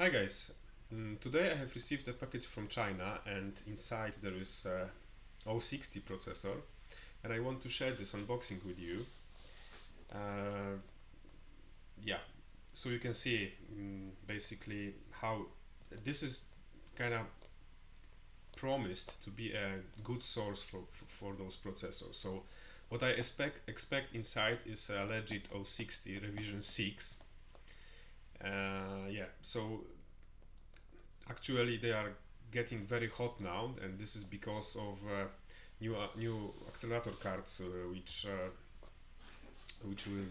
Hi guys, today I have received a package from China and inside there is a 060 processor and I want to share this unboxing with you. Uh, yeah, so you can see basically how this is kind of promised to be a good source for those processors. So what I expect inside is a legit 060 revision 6. Yeah, so actually they are getting very hot now, and this is because of new accelerator cards which will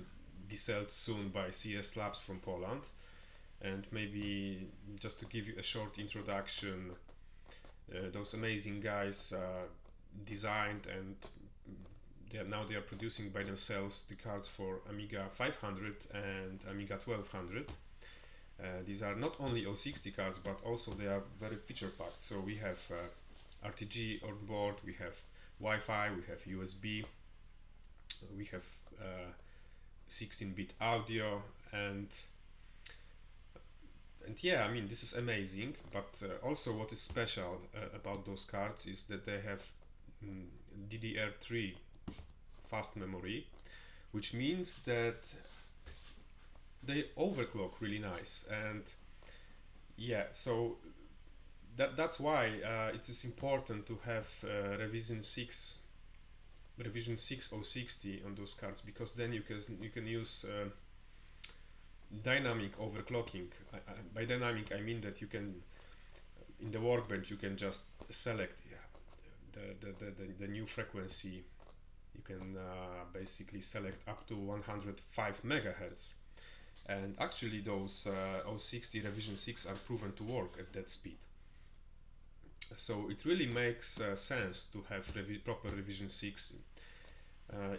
be sold soon by CS Labs from Poland. And maybe just to give you a short introduction, those amazing guys designed and they are producing by themselves the cards for Amiga 500 and Amiga 1200. These are not only 060 cards, but also they are very feature packed. So we have RTG on board, we have Wi-Fi, we have USB, we have 16-bit audio, and yeah, I mean this is amazing. But also, what is special about those cards is that they have DDR3 fast memory, which means that they overclock really nice. And yeah, so that's why it is important to have revision 6060 on those cards, because then you can use dynamic overclocking. By dynamic I mean that you can, in the workbench, you can just select the new frequency. You can basically select up to 105 megahertz, and actually those 060 revision 6 are proven to work at that speed. So it really makes sense to have proper revision 6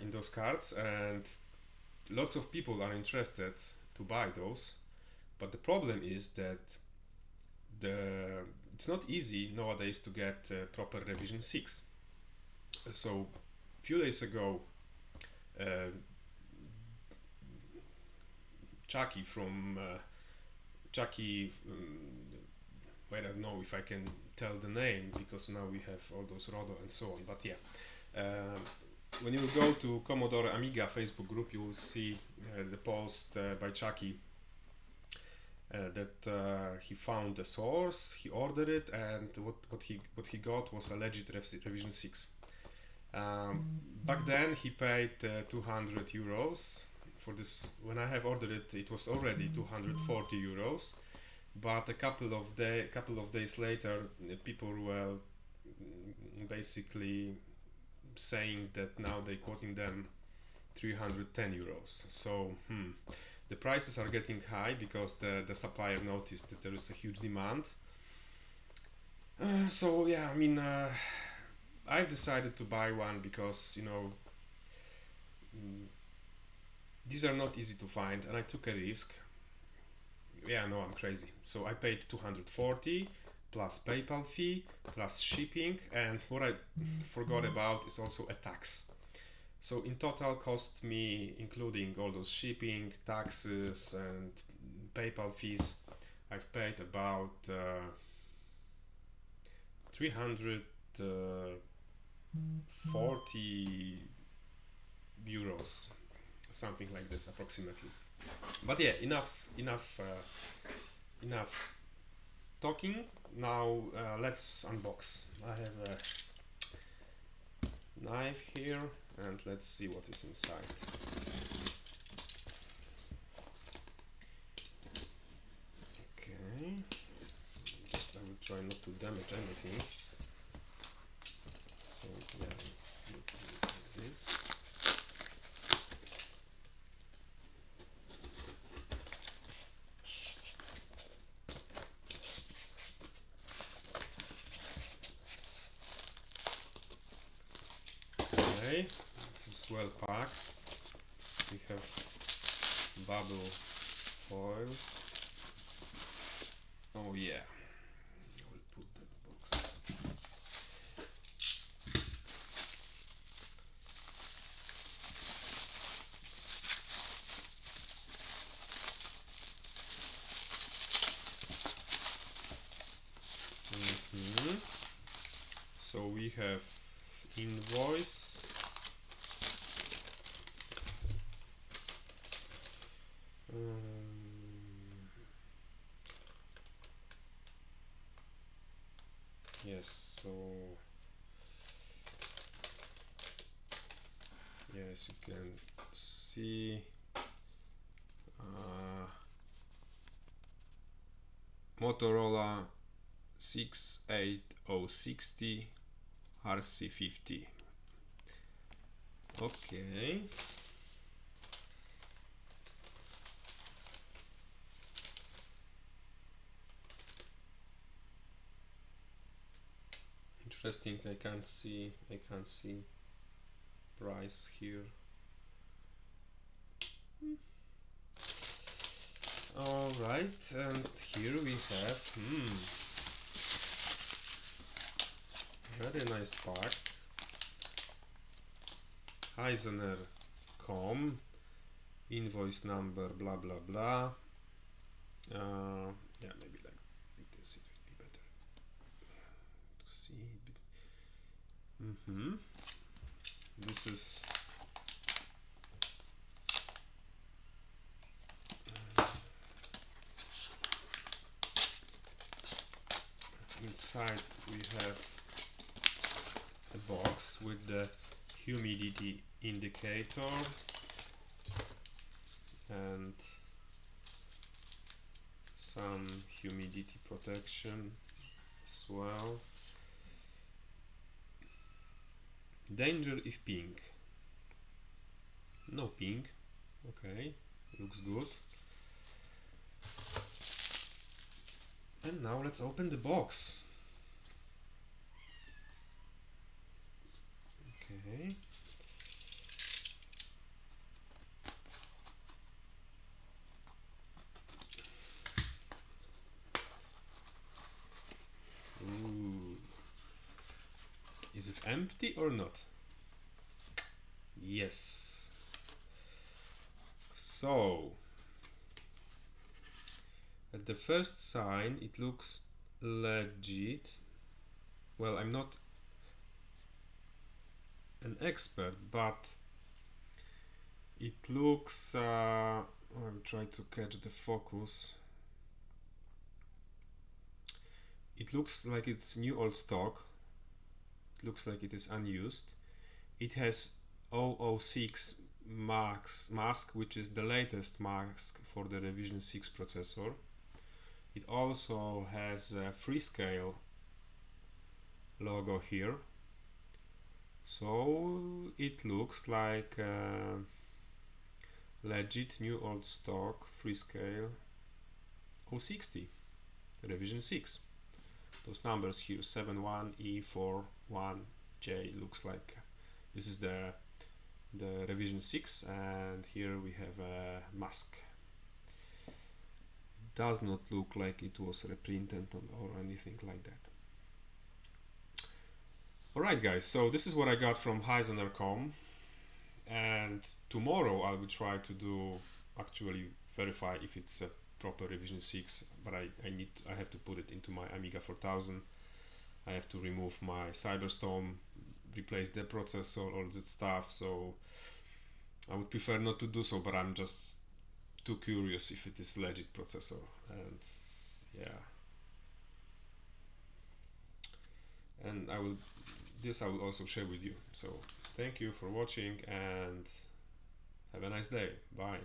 in those cards, and lots of people are interested to buy those. But the problem is that it's not easy nowadays to get proper revision 6. So a few days ago, Chucky from Chucky, I don't know if I can tell the name because now we have all those Rodo and so on, but yeah. When you go to Commodore Amiga Facebook group, you will see the post by Chucky that he found a source, he ordered it, and what he got was a legit revision 6. Back then he paid 200 euros for this. When I have ordered it, it was already 240 euros. But a couple of days later, people were basically saying that now they're quoting them 310 euros. So the prices are getting high because the supplier noticed that there is a huge demand. So yeah, I mean, I've decided to buy one because, you know, these are not easy to find, and I took a risk. Yeah, no, I'm crazy. So I paid 240 plus PayPal fee plus shipping, and what I forgot about is also a tax. So in total cost me, including all those shipping, taxes and PayPal fees, I've paid about 340 euros, something like this approximately. But yeah, enough talking. Now let's unbox. I have a knife here, and let's see what is inside. Okay, just I will try not to damage anything. So yeah, let's look at this. Okay, it's well packed. We have bubble foil. Oh yeah, I will put that box. have invoice. Yes, so yes, you can see Motorola 68060 RC50. Okay. Interesting. I can't see price here. All right, and here we have very nice part. Heisener.com, invoice number, blah blah blah. Yeah, maybe like this, it would be better to see it. This is inside we have a box with the humidity indicator and some humidity protection as well. Danger if pink. No pink. Okay, looks good. And now let's open the box. Okay. Ooh. Is it empty or not? Yes. So, at the first sign it looks legit. Well, I'm not an expert, but it looks I'll try to catch the focus. It looks like it's new old stock. It looks like it is unused. It has 006 mask, which is the latest mask for the revision 6 processor. It also has a Freescale logo here, so it looks like legit new old stock Freescale 060 revision 6. Those numbers here, 71E41J, looks like this is the revision 6, and here we have a mask. It does not look like it was reprinted or anything like that. Alright guys, so this is what I got from Heisener.com, and tomorrow I will try to actually verify if it's a proper revision 6, but I have to put it into my Amiga 4000. I have to remove my Cyberstorm, replace the processor, all that stuff, so I would prefer not to do so, but I'm just too curious if it is legit processor, and yeah. And I will also share with you. So thank you for watching and have a nice day. Bye.